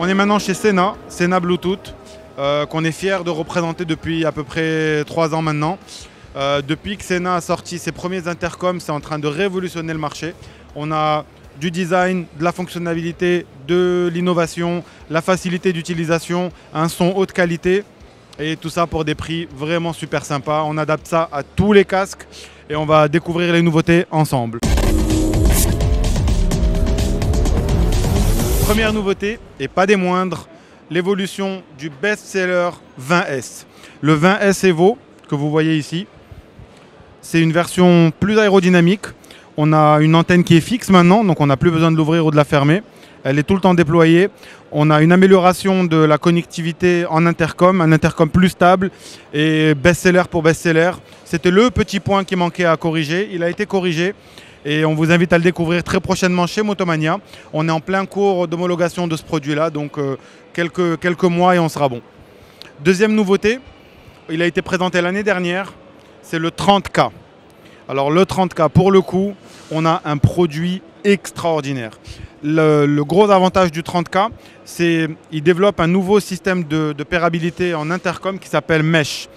On est maintenant chez Sena, Sena Bluetooth, qu'on est fier de représenter depuis à peu près 3 ans maintenant. Depuis que Sena a sorti ses premiers intercoms, c'est en train de révolutionner le marché. On a du design, de la fonctionnalité, de l'innovation, la facilité d'utilisation, un son haute qualité et tout ça pour des prix vraiment super sympas. On adapte ça à tous les casques et on va découvrir les nouveautés ensemble. Première nouveauté, et pas des moindres, l'évolution du best-seller 20S. Le 20S Evo, que vous voyez ici, c'est une version plus aérodynamique. On a une antenne qui est fixe maintenant, donc on n'a plus besoin de l'ouvrir ou de la fermer. Elle est tout le temps déployée. On a une amélioration de la connectivité en intercom, un intercom plus stable et best-seller pour best-seller. C'était le petit point qui manquait à corriger. Il a été corrigé. Et on vous invite à le découvrir très prochainement chez Motomania. On est en plein cours d'homologation de ce produit-là, donc quelques mois et on sera bon. Deuxième nouveauté, il a été présenté l'année dernière, c'est le 30K. Alors le 30K, pour le coup, on a un produit extraordinaire. Le gros avantage du 30K, c'est qu'il développe un nouveau système de pairabilité en intercom qui s'appelle Mesh.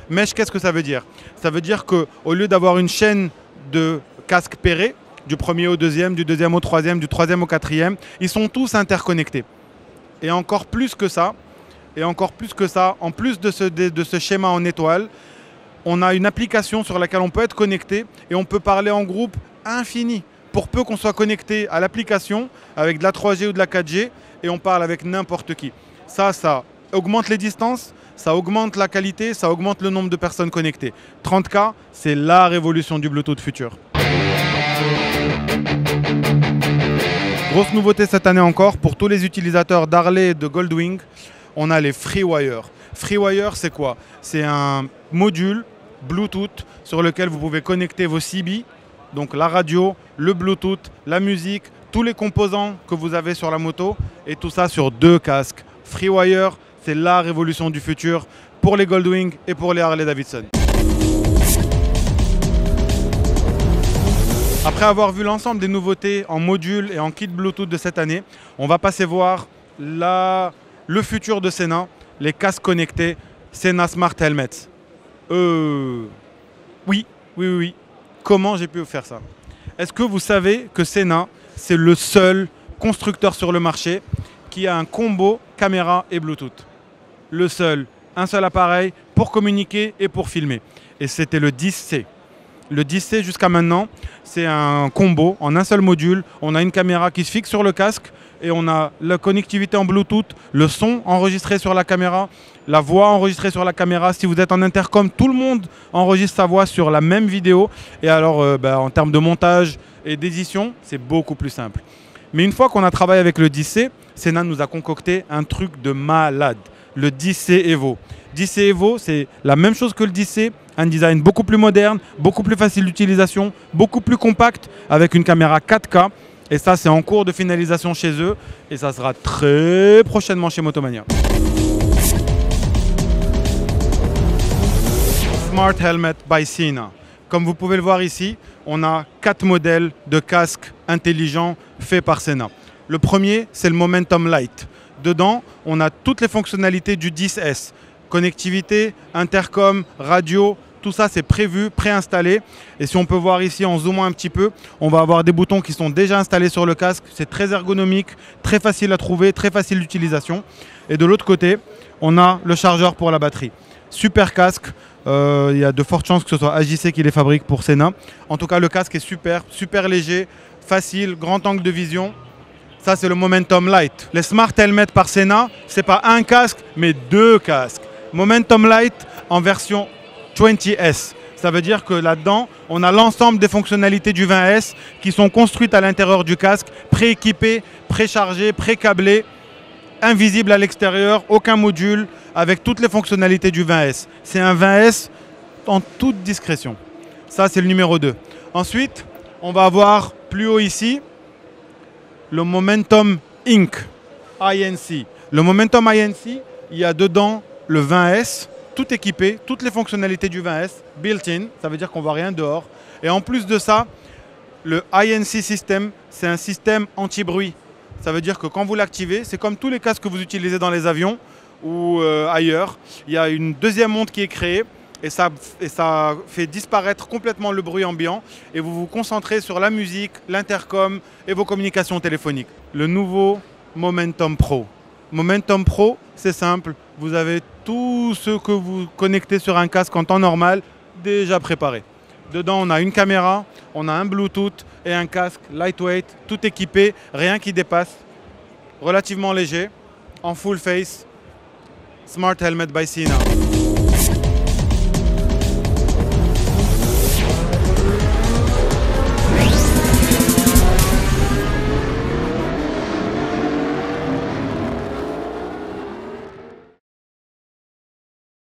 Mesh, qu'est-ce que ça veut dire? Ça veut dire qu'au lieu d'avoir une chaîne de casques pairés, du premier au deuxième, du deuxième au troisième, du troisième au quatrième, ils sont tous interconnectés. Et encore plus que ça, en plus de ce schéma en étoile, on a une application sur laquelle on peut être connecté et on peut parler en groupe infini. Pour peu qu'on soit connecté à l'application avec de la 3G ou de la 4G et on parle avec n'importe qui. Ça augmente les distances, ça augmente la qualité, ça augmente le nombre de personnes connectées. 30K, c'est la révolution du Bluetooth futur. Grosse nouveauté cette année encore, pour tous les utilisateurs d'Harley et de Goldwing, on a les FreeWire. FreeWire, c'est quoi? C'est un module Bluetooth sur lequel vous pouvez connecter vos CB, donc la radio, le Bluetooth, la musique, tous les composants que vous avez sur la moto, et tout ça sur 2 casques. FreeWire, c'est la révolution du futur pour les Goldwing et pour les Harley Davidson. Après avoir vu l'ensemble des nouveautés en module et en kit Bluetooth de cette année, on va passer voir le futur de Sena, les casques connectés Sena Smart Helmets. Oui. Comment j'ai pu vous faire ça? Est-ce que vous savez que Sena, c'est le seul constructeur sur le marché qui a un combo caméra et Bluetooth? Le seul, un seul appareil pour communiquer et pour filmer. Et c'était le 10C. Le 10C jusqu'à maintenant, c'est un combo en un seul module. On a une caméra qui se fixe sur le casque et on a la connectivité en Bluetooth, le son enregistré sur la caméra, la voix enregistrée sur la caméra. Si vous êtes en intercom, tout le monde enregistre sa voix sur la même vidéo. Et alors, en termes de montage et d'édition, c'est beaucoup plus simple. Mais une fois qu'on a travaillé avec le 10C, Sena nous a concocté un truc de malade, le 10C Evo. 10C Evo, c'est la même chose que le 10C, un design beaucoup plus moderne, beaucoup plus facile d'utilisation, beaucoup plus compact, avec une caméra 4K. Et ça, c'est en cours de finalisation chez eux. Et ça sera très prochainement chez Motomania. Smart Helmet by Sena. Comme vous pouvez le voir ici, on a 4 modèles de casques intelligents faits par Sena. Le premier, c'est le Momentum Lite. Dedans, on a toutes les fonctionnalités du 10S. Connectivité, intercom, radio, tout ça c'est prévu, préinstallé. Et si on peut voir ici en zoomant un petit peu, on va avoir des boutons qui sont déjà installés sur le casque. C'est très ergonomique, très facile à trouver, très facile d'utilisation. Et de l'autre côté, on a le chargeur pour la batterie. Super casque, il y a de fortes chances que ce soit AJC qui les fabrique pour Sena. En tout cas, le casque est super, super léger, facile, grand angle de vision. Ça, c'est le Momentum Lite. Les Smart Helmet par Sena, c'est pas un casque, mais 2 casques. Momentum Lite en version 20S. Ça veut dire que là-dedans, on a l'ensemble des fonctionnalités du 20S qui sont construites à l'intérieur du casque, prééquipées, préchargées, précablées, invisibles à l'extérieur, aucun module, avec toutes les fonctionnalités du 20S. C'est un 20S en toute discrétion. Ça, c'est le numéro 2. Ensuite, on va avoir plus haut ici, le Momentum Inc. INC. Le Momentum INC, il y a dedans le 20S, tout équipé, toutes les fonctionnalités du 20S, built-in, ça veut dire qu'on ne voit rien dehors. Et en plus de ça, le INC System, c'est un système anti-bruit. Ça veut dire que quand vous l'activez, c'est comme tous les casques que vous utilisez dans les avions ou ailleurs. Il y a une deuxième onde qui est créée et ça fait disparaître complètement le bruit ambiant et vous vous concentrez sur la musique, l'intercom et vos communications téléphoniques. Le nouveau Momentum Pro. Momentum Pro, c'est simple. Vous avez tout ce que vous connectez sur un casque en temps normal déjà préparé. Dedans, on a une caméra, on a un Bluetooth et un casque lightweight, tout équipé, rien qui dépasse, relativement léger, en full face, Smart Helmet by Sina.